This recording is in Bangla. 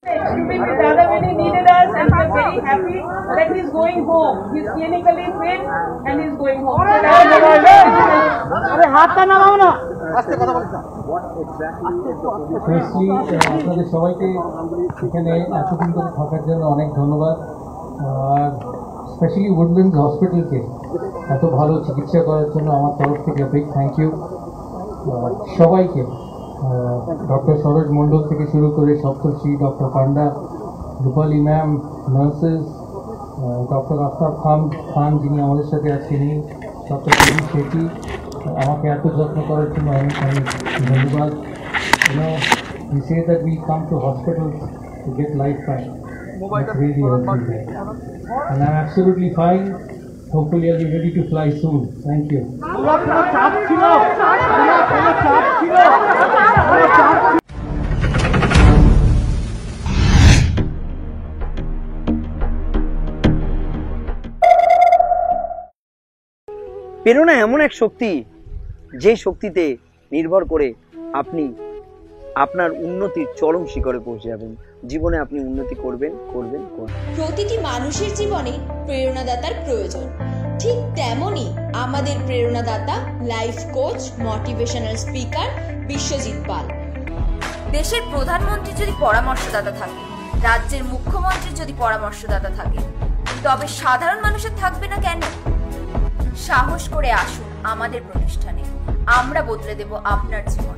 Extremely rather when he needed us, and we are very happy that he's going home. He's clinically fit and he's going home. Firstly, আপনাদের সবাইকে এখানে এতদিন ধরে থাকার জন্য অনেক ধন্যবাদ। আর স্পেশালি উডল্যান্ড হসপিটালকে এত ভালো চিকিৎসা করার জন্য আমার তরফ থেকে বিগ থ্যাংক ইউ সবাইকে। ডক্টর সরোজ মণ্ডল থেকে শুরু করে সপ্তর্ষি, ডক্টর পান্ডা, রূপালী ম্যাম, নার্সেস, ডক্টর আফতাব খান যিনি আমাদের সাথে আছেন, ডক্টর কবি শেঠি, আমাকে এত যত্ন করার জন্য অনেক অনেক ধন্যবাদ। We say that we come to hospitals to get lifetime. It's really helpful there. And I'm absolutely fine. Hopefully I'll be ready to fly soon. Thank you. প্রেরণা এমন এক শক্তি যে শক্তিতে নির্ভর করে আপনি আপনার উন্নতির চরম শিখরে পৌঁছে যাবেন। জীবনে আপনি উন্নতি করবেন। প্রতিটি মানুষের জীবনে প্রেরণাদাতার প্রয়োজন। ঠিক তেমনই আমাদের প্রেরণাদাতা life coach, motivational speaker Biswajit Pal. দেশের প্রধানমন্ত্রী যদি পরামর্শদাতা থাকে, রাজ্যের মুখ্যমন্ত্রীর যদি পরামর্শদাতা থাকে, তবে সাধারণ মানুষের থাকবে না কেন? সাহস করে আসুন আমাদের প্রতিষ্ঠানে, আমরা বদলে দেব আপনার জীবন।